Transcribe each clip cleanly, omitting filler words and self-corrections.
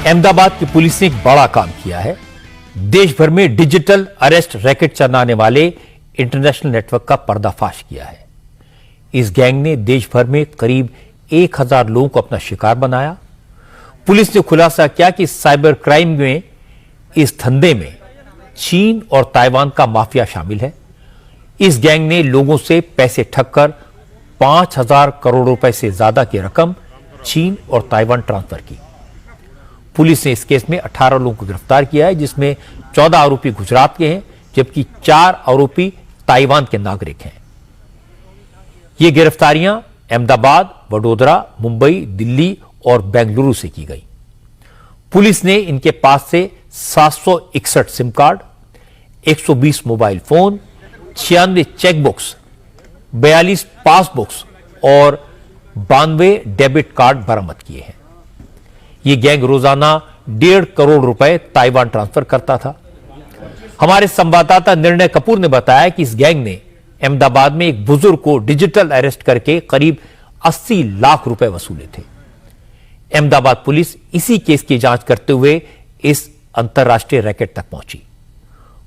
अहमदाबाद की पुलिस ने एक बड़ा काम किया है। देश भर में डिजिटल अरेस्ट रैकेट चलाने वाले इंटरनेशनल नेटवर्क का पर्दाफाश किया है। इस गैंग ने देश भर में करीब 1000 लोगों को अपना शिकार बनाया। पुलिस ने खुलासा किया कि साइबर क्राइम में इस धंधे में चीन और ताइवान का माफिया शामिल है। इस गैंग ने लोगों से पैसे ठगकर 5000 करोड़ रुपए से ज्यादा की रकम चीन और ताइवान ट्रांसफर की। पुलिस ने इस केस में 18 लोगों को गिरफ्तार किया है, जिसमें 14 आरोपी गुजरात के हैं, जबकि 4 आरोपी ताइवान के नागरिक हैं। ये गिरफ्तारियां अहमदाबाद, वडोदरा, मुंबई, दिल्ली और बेंगलुरु से की गई। पुलिस ने इनके पास से 761 SIM card, 120 mobile phone, 96 chequebooks, 42 passbooks और 92 डेबिट कार्ड बरामद किए हैं। यह गैंग रोजाना 1.5 करोड़ रुपए ताइवान ट्रांसफर करता था। हमारे संवाददाता निर्णय कपूर ने बताया कि इस गैंग ने अहमदाबाद में एक बुजुर्ग को डिजिटल अरेस्ट करके करीब 80 लाख रुपए वसूले थे। अहमदाबाद पुलिस इसी केस की जांच करते हुए इस अंतर्राष्ट्रीय रैकेट तक पहुंची।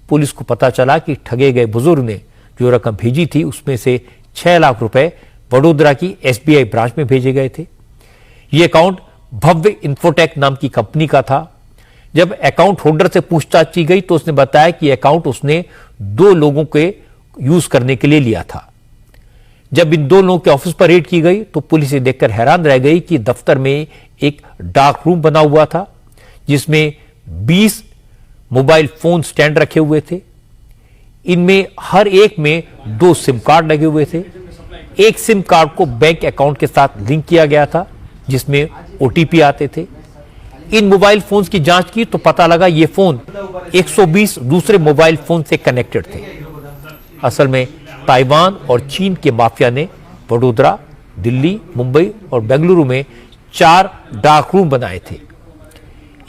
पुलिस को पता चला कि ठगे गए बुजुर्ग ने जो रकम भेजी थी, उसमें से 6 लाख रुपए वडोदरा की SBI ब्रांच में भेजे गए थे। यह अकाउंट भव्य इंफोटेक नाम की कंपनी का था। जब अकाउंट होल्डर से पूछताछ की गई तो उसने बताया कि अकाउंट उसने 2 लोगों के यूज करने के लिए लिया था। जब इन 2 लोगों के ऑफिस पर रेड की गई तो पुलिस ये देखकर हैरान रह गई कि दफ्तर में एक डार्क रूम बना हुआ था, जिसमें 20 मोबाइल फोन स्टैंड रखे हुए थे। इनमें हर एक में 2 सिम कार्ड लगे हुए थे। एक सिम कार्ड को बैंक अकाउंट के साथ लिंक किया गया था, जिसमें OTP आते थे। इन मोबाइल फोन्स की जांच की तो पता लगा ये फोन 120 दूसरे मोबाइल फोन से कनेक्टेड थे। असल में ताइवान और चीन के माफिया ने वडोदरा, दिल्ली, मुंबई और बेंगलुरु में 4 डार्क रूम बनाए थे।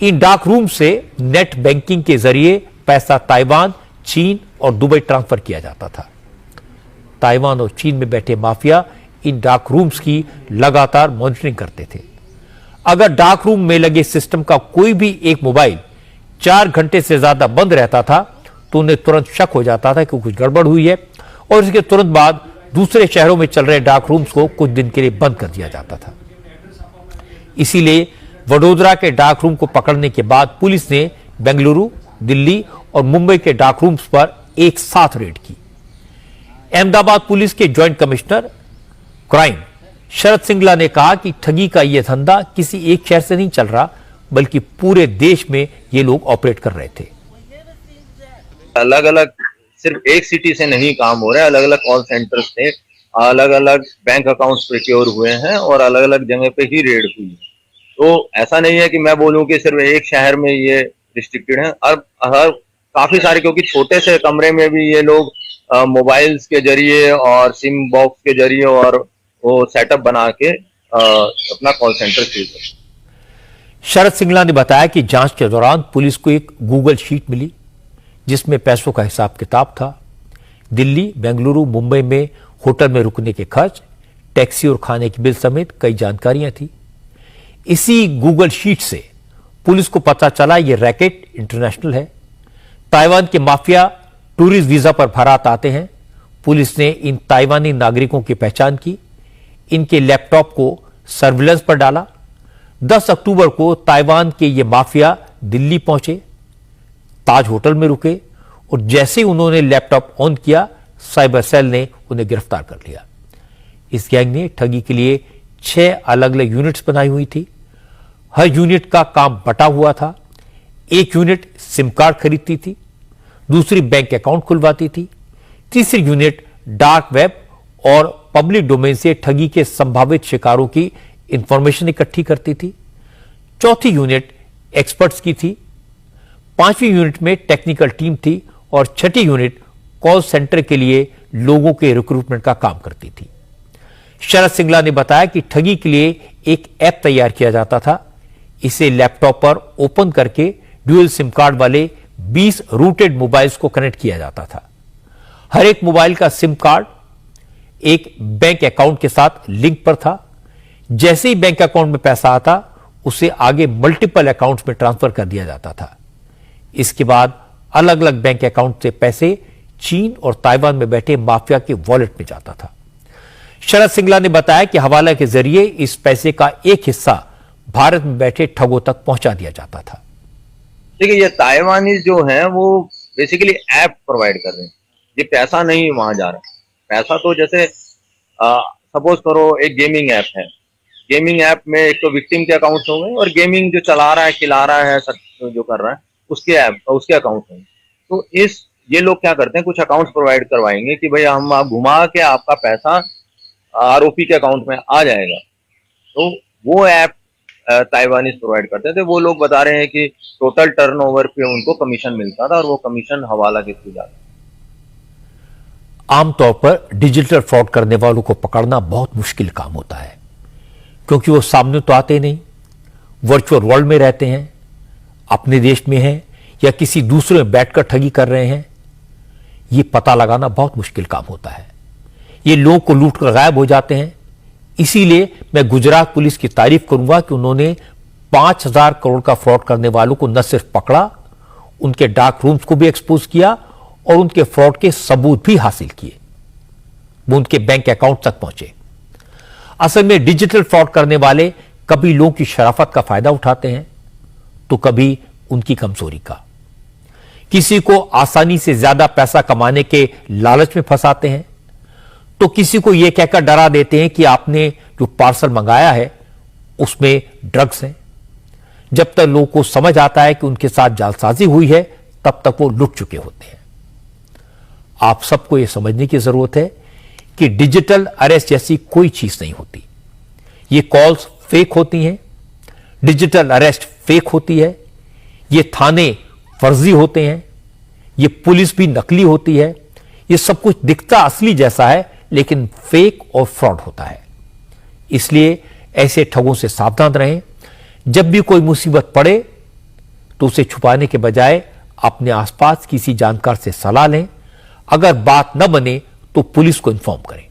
इन डार्क रूम से नेट बैंकिंग के जरिए पैसा ताइवान, चीन और दुबई ट्रांसफर किया जाता था। ताइवान और चीन में बैठे माफिया इन डार्क रूम्स की लगातार मॉनिटरिंग करते थे। अगर डार्क रूम में लगे सिस्टम का कोई भी एक मोबाइल 4 घंटे से ज्यादा बंद रहता था तो उन्हें तुरंत शक हो जाता था कि कुछ गड़बड़ हुई है, और इसके तुरंत बाद दूसरे शहरों में चल रहे डार्क रूम्स को कुछ दिन के लिए बंद कर दिया जाता था। इसीलिए वडोदरा के डार्क रूम को पकड़ने के बाद पुलिस ने बेंगलुरु, दिल्ली और मुंबई के डार्क रूम्स पर एक साथ रेड की। अहमदाबाद पुलिस के ज्वाइंट कमिश्नर क्राइम शरद सिंगला ने कहा कि ठगी का यह धंधा किसी एक शहर से नहीं चल रहा, बल्कि पूरे देश में ये लोग ऑपरेट कर रहे थे। अलग अलग सिर्फ एक सिटी से नहीं काम हो रहा है, अलग अलग कॉल सेंटर्स से अलग अलग बैंक अकाउंट्स प्रिक्योर हुए हैं और अलग अलग जगह पे ही रेड हुई है। तो ऐसा नहीं है कि मैं बोलूं कि सिर्फ एक शहर में ये रिस्ट्रिक्टेड है। अब हर काफी सारे, क्योंकि छोटे से कमरे में भी ये लोग मोबाइल्स के जरिए और सिम बॉक्स के जरिए और वो सेटअप बना के अपना कॉल सेंटर शुरू कर। शरद सिंगला ने बताया कि जांच के दौरान पुलिस को एक गूगल शीट मिली, जिसमें पैसों का हिसाब किताब था। दिल्ली, बेंगलुरु, मुंबई में होटल में रुकने के खर्च, टैक्सी और खाने की बिल समेत कई जानकारियां थी। इसी गूगल शीट से पुलिस को पता चला यह रैकेट इंटरनेशनल है। ताइवान के माफिया टूरिस्ट वीजा पर भारत आते हैं। पुलिस ने इन ताइवानी नागरिकों की पहचान की, इनके लैपटॉप को सर्विलेंस पर डाला। 10 अक्टूबर को ताइवान के ये माफिया दिल्ली पहुंचे, ताज होटल में रुके और जैसे ही उन्होंने लैपटॉप ऑन किया, साइबर सेल ने उन्हें गिरफ्तार कर लिया। इस गैंग ने ठगी के लिए 6 अलग अलग यूनिट्स बनाई हुई थी। हर यूनिट का काम बटा हुआ था। एक यूनिट सिम कार्ड खरीदती थी, दूसरी बैंक अकाउंट खुलवाती थी, तीसरी यूनिट डार्क वेब और पब्लिक डोमेन से ठगी के संभावित शिकारों की इंफॉर्मेशन इकट्ठी करती थी, चौथी यूनिट एक्सपर्ट्स की थी, 5वीं यूनिट में टेक्निकल टीम थी और 6ठी यूनिट कॉल सेंटर के लिए लोगों के रिक्रूटमेंट का काम करती थी। शरद सिंगला ने बताया कि ठगी के लिए एक ऐप तैयार किया जाता था। इसे लैपटॉप पर ओपन करके ड्यूअल सिम कार्ड वाले 20 रूटेड मोबाइल्स को कनेक्ट किया जाता था। हर एक मोबाइल का सिम कार्ड एक बैंक अकाउंट के साथ लिंक पर था। जैसे ही बैंक अकाउंट में पैसा आता, उसे आगे मल्टीपल अकाउंट्स में ट्रांसफर कर दिया जाता था। इसके बाद अलग अलग बैंक अकाउंट से पैसे चीन और ताइवान में बैठे माफिया के वॉलेट में जाता था। शरद सिंगला ने बताया कि हवाला के जरिए इस पैसे का एक हिस्सा भारत में बैठे ठगों तक पहुंचा दिया जाता था। देखिए, ये ताइवानी जो हैं वो बेसिकली ऐप प्रोवाइड कर रहे हैं, ये पैसा नहीं वहां जा रहा। पैसा तो जैसे सपोज करो एक गेमिंग ऐप है, गेमिंग ऐप में एक तो विक्टिम के अकाउंट होंगे और गेमिंग जो चला रहा है, खिला रहा है, जो कर रहा है उसके अकाउंट होंगे। तो ये लोग क्या करते हैं, कुछ अकाउंट्स प्रोवाइड करवाएंगे कि भाई हम आप घुमा के आपका पैसा आरोपी के अकाउंट में आ जाएगा। तो वो ऐप ताइवानीज प्रोवाइड करते थे। वो लोग बता रहे हैं कि टोटल टर्नओवर पे उनको कमीशन मिलता था और वो कमीशन हवाला के थ्रू जाता। आमतौर पर डिजिटल फ्रॉड करने वालों को पकड़ना बहुत मुश्किल काम होता है, क्योंकि वो सामने तो आते नहीं, वर्चुअल वर्ल्ड में रहते हैं, अपने देश में हैं या किसी दूसरे में बैठकर ठगी कर रहे हैं। ये पता लगाना बहुत मुश्किल काम होता है। ये लोगों को लूटकर गायब हो जाते हैं। इसीलिए मैं गुजरात पुलिस की तारीफ करूंगा कि उन्होंने 5,000 करोड़ का फ्रॉड करने वालों को न सिर्फ पकड़ा, उनके डार्क रूम्स को भी एक्सपोज किया और उनके फ्रॉड के सबूत भी हासिल किए। वो उनके बैंक अकाउंट तक पहुंचे। असल में डिजिटल फ्रॉड करने वाले कभी लोगों की शराफत का फायदा उठाते हैं तो कभी उनकी कमजोरी का। किसी को आसानी से ज्यादा पैसा कमाने के लालच में फंसाते हैं तो किसी को यह कहकर डरा देते हैं कि आपने जो पार्सल मंगाया है उसमें ड्रग्स हैं। जब तक लोगों को समझ आता है कि उनके साथ जालसाजी हुई है, तब तक वो लुट चुके होते हैं। आप सबको यह समझने की जरूरत है कि डिजिटल अरेस्ट जैसी कोई चीज नहीं होती। ये कॉल्स फेक होती हैं, डिजिटल अरेस्ट फेक होती है, ये थाने फर्जी होते हैं, ये पुलिस भी नकली होती है। ये सब कुछ दिखता असली जैसा है लेकिन फेक और फ्रॉड होता है। इसलिए ऐसे ठगों से सावधान रहें। जब भी कोई मुसीबत पड़े तो उसे छुपाने के बजाय अपने आसपास किसी जानकार से सलाह लें। अगर बात न बने तो पुलिस को इन्फॉर्म करें।